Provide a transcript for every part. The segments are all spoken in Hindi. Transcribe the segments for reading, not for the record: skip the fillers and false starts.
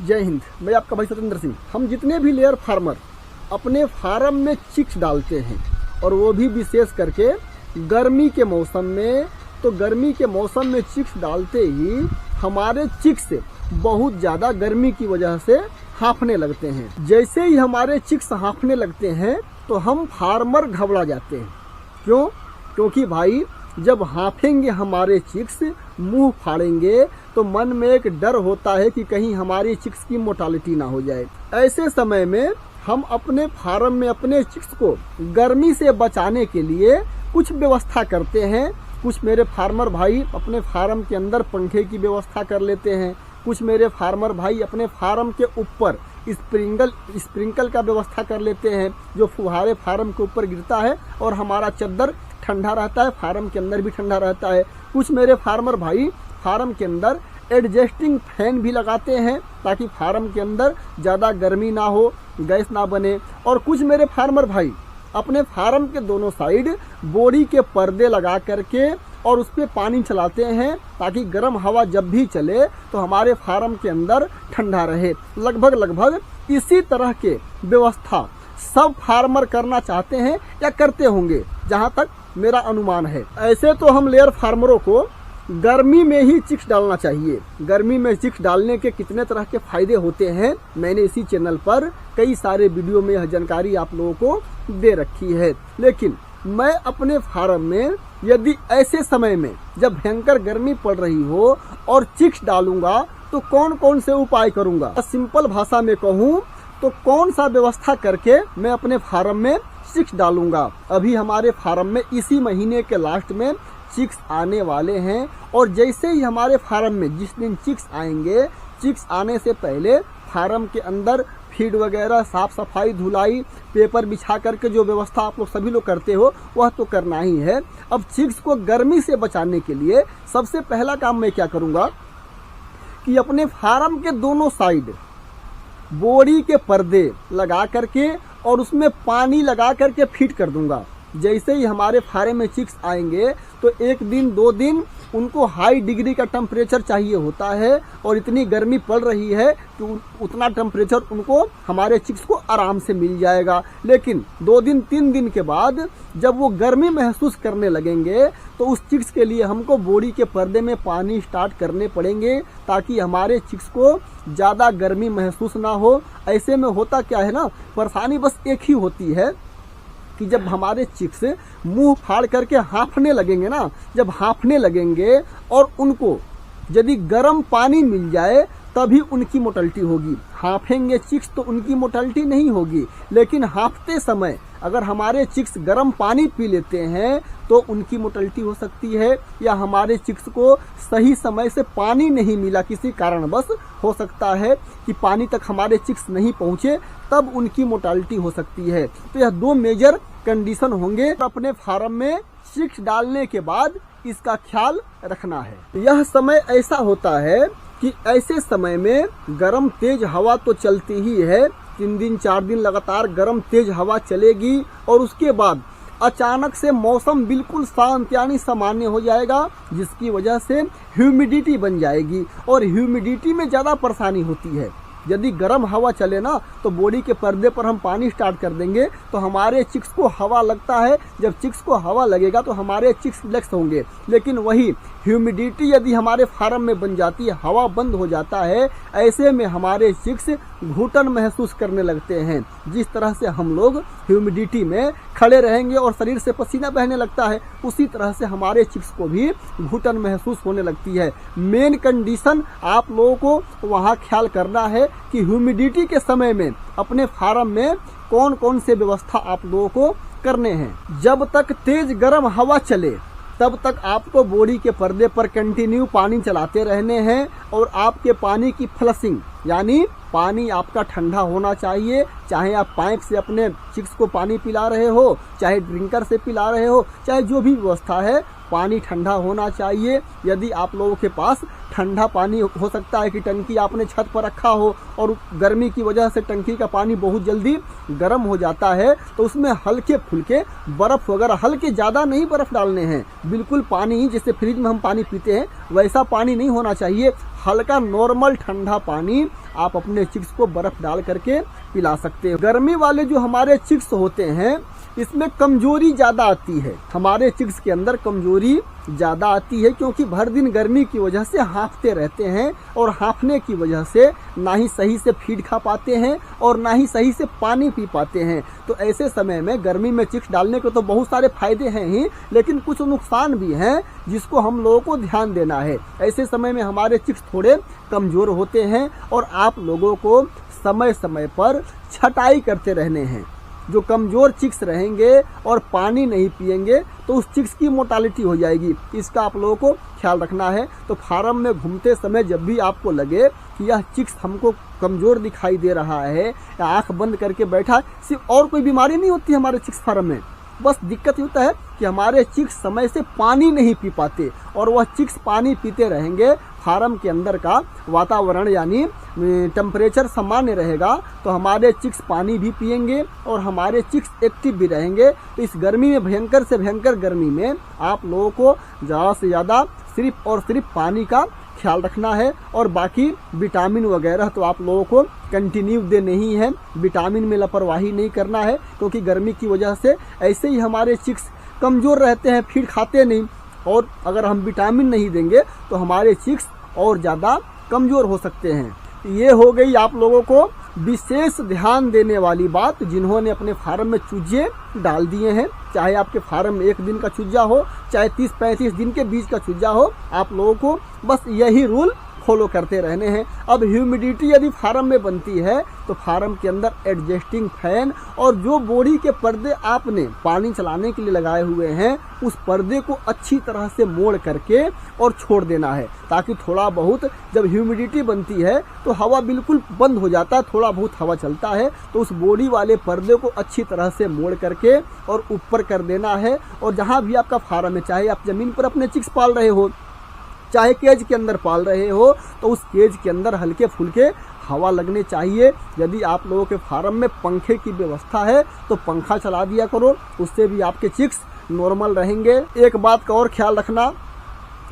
जय हिंद। मैं आपका भाई सतेंद्र सिंह। हम जितने भी लेयर फार्मर अपने फार्म में चिक्स डालते हैं और वो भी विशेष करके गर्मी के मौसम में, तो गर्मी के मौसम में चिक्स डालते ही हमारे चिक्स बहुत ज़्यादा गर्मी की वजह से हाँफने लगते हैं। जैसे ही हमारे चिक्स हाँफने लगते हैं तो हम फार्मर घबरा जाते हैं। क्यों? क्योंकि भाई जब हाँफेंगे हमारे चिक्स, मुंह फाड़ेंगे, तो मन में एक डर होता है कि कहीं हमारी चिक्स की मोर्टालिटी ना हो जाए। ऐसे समय में हम अपने फार्म में अपने चिक्स को गर्मी से बचाने के लिए कुछ व्यवस्था करते हैं। कुछ मेरे फार्मर भाई अपने फार्म के अंदर पंखे की व्यवस्था कर लेते हैं। कुछ मेरे फार्मर भाई अपने फार्म के ऊपर स्प्रिंकल का व्यवस्था कर लेते हैं, जो फुहारे फार्म के ऊपर गिरता है और हमारा चद्दर ठंडा रहता है, फार्म के अंदर भी ठंडा रहता है। कुछ मेरे फार्मर भाई फार्म के अंदर एडजस्टिंग फैन भी लगाते हैं ताकि फार्म के अंदर ज़्यादा गर्मी ना हो, गैस ना बने। और कुछ मेरे फार्मर भाई अपने फार्म के दोनों साइड बोरी के पर्दे लगा करके और उस पर पानी चलाते हैं ताकि गर्म हवा जब भी चले तो हमारे फार्म के अंदर ठंडा रहे। लगभग इसी तरह के व्यवस्था सब फार्मर करना चाहते हैं या करते होंगे, जहां तक मेरा अनुमान है। ऐसे तो हम लेयर फार्मरों को गर्मी में ही चिक्स डालना चाहिए। गर्मी में चिक्स डालने के कितने तरह के फायदे होते हैं, मैंने इसी चैनल पर कई सारे वीडियो में यह जानकारी आप लोगों को दे रखी है। लेकिन मैं अपने फार्म में यदि ऐसे समय में जब भयंकर गर्मी पड़ रही हो और चिक्स डालूंगा तो कौन कौन से उपाय करूंगा, सिंपल भाषा में कहूँ तो कौन सा व्यवस्था करके मैं अपने फार्म में चिक्स डालूंगा। अभी हमारे फार्म में इसी महीने के लास्ट में चिक्स आने वाले हैं और जैसे ही हमारे फार्म में जिस दिन चिक्स आएंगे, चिक्स आने से पहले फार्म के अंदर फीड वगैरह, साफ सफाई, धुलाई, पेपर बिछा करके जो व्यवस्था आप लोग सभी लोग करते हो वह तो करना ही है। अब चिक्स को गर्मी से बचाने के लिए सबसे पहला काम मैं क्या करूंगा कि अपने फार्म के दोनों साइड बोरी के पर्दे लगा करके और उसमें पानी लगा करके फिट कर दूंगा। जैसे ही हमारे फार्म में चिक्स आएंगे तो एक दिन 2 दिन उनको हाई डिग्री का टेम्परेचर चाहिए होता है और इतनी गर्मी पड़ रही है कि उतना टेम्परेचर उनको हमारे चिक्स को आराम से मिल जाएगा। लेकिन 2 दिन 3 दिन के बाद जब वो गर्मी महसूस करने लगेंगे तो उस चिक्स के लिए हमको बोरी के पर्दे में पानी स्टार्ट करने पड़ेंगे ताकि हमारे चिक्स को ज़्यादा गर्मी महसूस ना हो। ऐसे में होता क्या है ना, परेशानी बस एक ही होती है कि जब हमारे चिक्स मुंह फाड़ करके हाँफने लगेंगे ना, जब हाँफने लगेंगे और उनको यदि गर्म पानी मिल जाए तभी उनकी मोर्टालिटी होगी। हाँफेंगे चिक्स तो उनकी मोर्टालिटी नहीं होगी, लेकिन हाँफते समय अगर हमारे चिक्स गर्म पानी पी लेते हैं तो उनकी मोर्टालिटी हो सकती है, या हमारे चिक्स को सही समय से पानी नहीं मिला किसी कारणवश, हो सकता है कि पानी तक हमारे चिक्स नहीं पहुंचे, तब उनकी मोर्टालिटी हो सकती है। तो यह 2 मेजर कंडीशन होंगे। अपने फार्म में चिक्स डालने के बाद इसका ख्याल रखना है। यह समय ऐसा होता है कि ऐसे समय में गर्म तेज हवा तो चलती ही है, 3 दिन 4 दिन लगातार गर्म तेज हवा चलेगी और उसके बाद अचानक से मौसम बिल्कुल शांत यानी सामान्य हो जाएगा, जिसकी वजह से ह्यूमिडिटी बन जाएगी और ह्यूमिडिटी में ज़्यादा परेशानी होती है। यदि गर्म हवा चले ना तो बोरी के पर्दे पर हम पानी स्टार्ट कर देंगे तो हमारे चिक्स को हवा लगता है। जब चिक्स को हवा लगेगा तो हमारे चिक्स रिलैक्स होंगे, लेकिन वही ह्यूमिडिटी यदि हमारे फार्म में बन जाती है, हवा बंद हो जाता है, ऐसे में हमारे चिक्स घुटन महसूस करने लगते हैं। जिस तरह से हम लोग ह्यूमिडिटी में खड़े रहेंगे और शरीर से पसीना बहने लगता है, उसी तरह से हमारे चिक्स को भी घुटन महसूस होने लगती है। मेन कंडीशन आप लोगों को वहाँ ख्याल करना है कि ह्यूमिडिटी के समय में अपने फार्म में कौन कौन से व्यवस्था आप लोगों को करने हैं। जब तक तेज गर्म हवा चले तब तक आपको बोरी के पर्दे पर कंटिन्यू पानी चलाते रहने हैं और आपके पानी की फ्लशिंग यानी पानी आपका ठंडा होना चाहिए। चाहे आप पाइप से अपने चिक्स को पानी पिला रहे हो, चाहे ड्रिंकर से पिला रहे हो, चाहे जो भी व्यवस्था है, पानी ठंडा होना चाहिए। यदि आप लोगों के पास ठंडा पानी हो सकता है कि टंकी आपने छत पर रखा हो और गर्मी की वजह से टंकी का पानी बहुत जल्दी गर्म हो जाता है, तो उसमें हल्के फुल्के बर्फ वगैरह, हल्के ज़्यादा नहीं बर्फ डालने हैं, बिल्कुल पानी जैसे फ्रिज में हम पानी पीते हैं वैसा पानी नहीं होना चाहिए। हल्का नॉर्मल ठंडा पानी आप अपने चिक्स को बर्फ डाल करके पिला सकते हो। गर्मी वाले जो हमारे चिक्स होते हैं इसमें कमजोरी ज़्यादा आती है, हमारे चिक्स के अंदर कमजोरी ज़्यादा आती है, क्योंकि भर दिन गर्मी की वजह से हाँफते रहते हैं और हाँफने की वजह से ना ही सही से फीड खा पाते हैं और ना ही सही से पानी पी पाते हैं। तो ऐसे समय में गर्मी में चिक्स डालने के तो बहुत सारे फायदे हैं ही, लेकिन कुछ नुकसान भी हैं जिसको हम लोगों को ध्यान देना है। ऐसे समय में हमारे चिक्स थोड़े कमज़ोर होते हैं और आप लोगों को समय समय पर छटाई करते रहने हैं। जो कमज़ोर चिक्स रहेंगे और पानी नहीं पिएंगे तो उस चिक्स की मोर्टालिटी हो जाएगी, इसका आप लोगों को ख्याल रखना है। तो फार्म में घूमते समय जब भी आपको लगे कि यह चिक्स हमको कमज़ोर दिखाई दे रहा है या आंख बंद करके बैठा, सिर्फ और कोई बीमारी नहीं होती हमारे चिक्स फार्म में, बस दिक्कत होता है कि हमारे चिक्स समय से पानी नहीं पी पाते, और वह चिक्स पानी पीते रहेंगे, फार्म के अंदर का वातावरण यानी टेम्परेचर सामान्य रहेगा तो हमारे चिक्स पानी भी पिएंगे और हमारे चिक्स एक्टिव भी रहेंगे। तो इस गर्मी में, भयंकर से भयंकर गर्मी में, आप लोगों को ज़्यादा से ज़्यादा सिर्फ और सिर्फ पानी का ख्याल रखना है, और बाकी विटामिन वगैरह तो आप लोगों को कंटिन्यू देने ही है। विटामिन में लापरवाही नहीं करना है, क्योंकि गर्मी की वजह से ऐसे ही हमारे चिक्स कमज़ोर रहते हैं, फीड खाते नहीं, और अगर हम विटामिन नहीं देंगे तो हमारे चिक्स और ज़्यादा कमज़ोर हो सकते हैं। ये हो गई आप लोगों को विशेष ध्यान देने वाली बात, जिन्होंने अपने फार्म में चूजे डाल दिए हैं, चाहे आपके फार्म में 1 दिन का चूजा हो, चाहे 30-35 दिन के बीच का चूजा हो, आप लोगों को बस यही रूल फॉलो करते रहने हैं। अब ह्यूमिडिटी यदि फार्म में बनती है तो फार्म के अंदर एडजस्टिंग फैन और जो बोरी के पर्दे आपने पानी चलाने के लिए लगाए हुए हैं उस पर्दे को अच्छी तरह से मोड़ करके और छोड़ देना है, ताकि थोड़ा बहुत जब ह्यूमिडिटी बनती है तो हवा बिल्कुल बंद हो जाता है, थोड़ा बहुत हवा चलता है, तो उस बोरी वाले पर्दे को अच्छी तरह से मोड़ करके और ऊपर कर देना है। और जहाँ भी आपका फार्म है, चाहे आप ज़मीन पर अपने चिक्स पाल रहे हो, चाहे केज के अंदर पाल रहे हो, तो उस केज के अंदर हल्के फुल्के हवा लगने चाहिए। यदि आप लोगों के फार्म में पंखे की व्यवस्था है तो पंखा चला दिया करो, उससे भी आपके चिक्स नॉर्मल रहेंगे। एक बात का और ख्याल रखना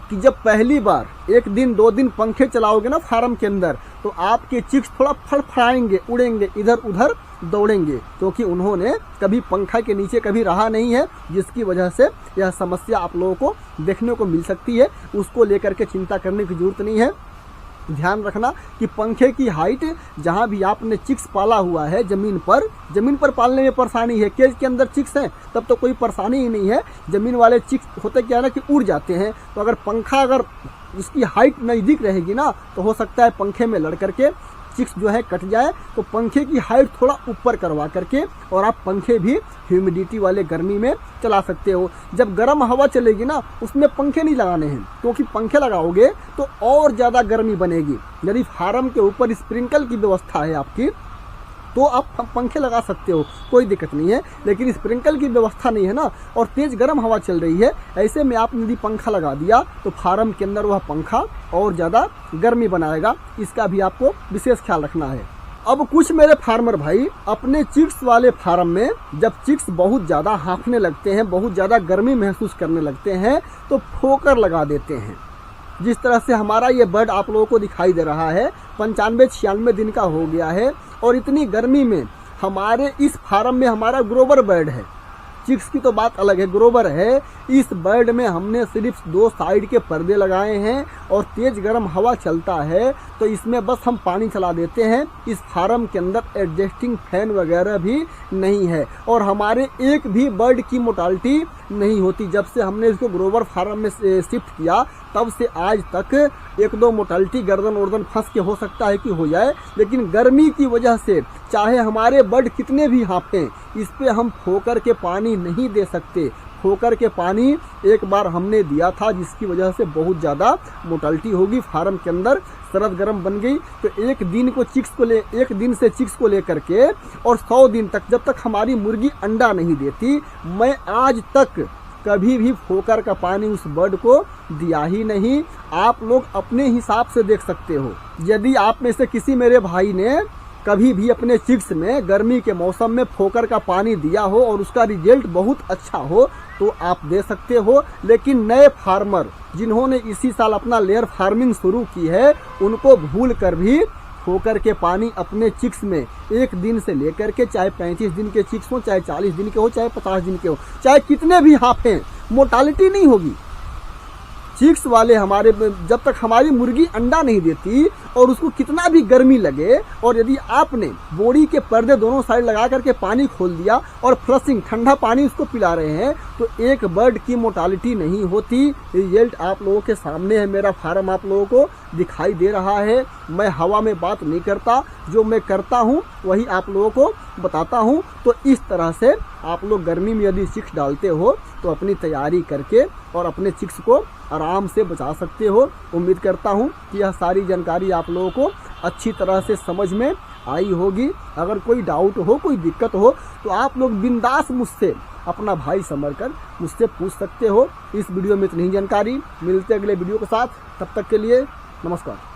कि जब पहली बार 1 दिन 2 दिन पंखे चलाओगे ना फार्म के अंदर, तो आपके चिक्स थोड़ा फड़फड़ाएंगे, उड़ेंगे, इधर उधर दौड़ेंगे, क्योंकि उन्होंने कभी पंखा के नीचे कभी रहा नहीं है, जिसकी वजह से यह समस्या आप लोगों को देखने को मिल सकती है। उसको लेकर के चिंता करने की जरूरत नहीं है। ध्यान रखना कि पंखे की हाइट, जहां भी आपने चिक्स पाला हुआ है जमीन पर पालने में परेशानी है, केज के अंदर चिक्स हैं तब तो कोई परेशानी ही नहीं है। जमीन वाले चिक्स होते क्या है ना कि उड़ जाते हैं, तो अगर पंखा अगर उसकी हाइट नज़दीक रहेगी ना तो हो सकता है पंखे में लड़ करके चिक्स जो है कट जाए। तो पंखे की हाइट थोड़ा ऊपर करवा करके और आप पंखे भी ह्यूमिडिटी वाले गर्मी में चला सकते हो। जब गर्म हवा चलेगी ना उसमें पंखे नहीं लगाने हैं, क्योंकि पंखे लगाओगे तो और ज़्यादा गर्मी बनेगी। यदि फार्म के ऊपर स्प्रिंकल की व्यवस्था है आपकी तो आप पंखे लगा सकते हो, कोई दिक्कत नहीं है, लेकिन स्प्रिंकल की व्यवस्था नहीं है ना और तेज़ गर्म हवा चल रही है, ऐसे में आपने यदि पंखा लगा दिया तो फार्म के अंदर वह पंखा और ज़्यादा गर्मी बनाएगा। इसका भी आपको विशेष ख्याल रखना है। अब कुछ मेरे फार्मर भाई अपने चिक्स वाले फार्म में जब चिक्स बहुत ज़्यादा हाँफने लगते हैं, बहुत ज़्यादा गर्मी महसूस करने लगते हैं, तो फोकर लगा देते हैं। जिस तरह से हमारा ये बर्ड आप लोगों को दिखाई दे रहा है 95-96 दिन का हो गया है, और इतनी गर्मी में हमारे इस फार्म में हमारा ग्रोवर बर्ड है। चिक्स की तो बात अलग है, ग्रोवर है। इस बर्ड में हमने सिर्फ 2 साइड के पर्दे लगाए हैं और तेज गर्म हवा चलता है तो इसमें बस हम पानी चला देते हैं। इस फार्म के अंदर एडजस्टिंग फैन वगैरह भी नहीं है और हमारे एक भी बर्ड की मोर्टालिटी नहीं होती। जब से हमने इसको ग्रोवर फार्म में शिफ्ट किया तब से आज तक 1-2 मोर्टालिटी गर्दन वर्दन फंस के हो सकता है कि हो जाए, लेकिन गर्मी की वजह से चाहे हमारे बर्ड कितने भी हाँफें, इस पे हम फोकर के पानी नहीं दे सकते। फोकर के पानी एक बार हमने दिया था जिसकी वजह से बहुत ज़्यादा मोर्टालिटी होगी, फार्म के अंदर सरद गर्म बन गई। तो एक दिन से चिक्स को लेकर के और 100 दिन तक, जब तक हमारी मुर्गी अंडा नहीं देती, मैं आज तक कभी भी फोकर का पानी उस बर्ड को दिया ही नहीं। आप लोग अपने हिसाब से देख सकते हो। यदि आप में से किसी मेरे भाई ने कभी भी अपने चिक्स में गर्मी के मौसम में फोकर का पानी दिया हो और उसका रिजल्ट बहुत अच्छा हो तो आप दे सकते हो, लेकिन नए फार्मर जिन्होंने इसी साल अपना लेयर फार्मिंग शुरू की है उनको भूल कर भी होकर के पानी अपने चिक्स में एक दिन से लेकर के, चाहे 35 दिन के चिक्स हो, चाहे 40 दिन के हो, चाहे 50 दिन के हो, चाहे कितने भी हाफे, मोर्टालिटी नहीं होगी। चिक्स वाले हमारे, जब तक हमारी मुर्गी अंडा नहीं देती और उसको कितना भी गर्मी लगे, और यदि आपने बोरी के पर्दे दोनों साइड लगा करके पानी खोल दिया और फ्लशिंग ठंडा पानी उसको पिला रहे हैं, तो एक बर्ड की मोर्टालिटी नहीं होती। रिजल्ट आप लोगों के सामने है, मेरा फार्म आप लोगों को दिखाई दे रहा है। मैं हवा में बात नहीं करता, जो मैं करता हूँ वही आप लोगों को बताता हूँ। तो इस तरह से आप लोग गर्मी में यदि चिक्स डालते हो तो अपनी तैयारी करके और अपने चिक्स को आराम से बचा सकते हो। उम्मीद करता हूँ कि यह सारी जानकारी आप लोगों को अच्छी तरह से समझ में आई होगी। अगर कोई डाउट हो, कोई दिक्कत हो, तो आप लोग बिंदास मुझसे, अपना भाई समझकर मुझसे पूछ सकते हो। इस वीडियो में इतनी ही जानकारी, मिलते अगले वीडियो के साथ, तब तक के लिए नमस्कार।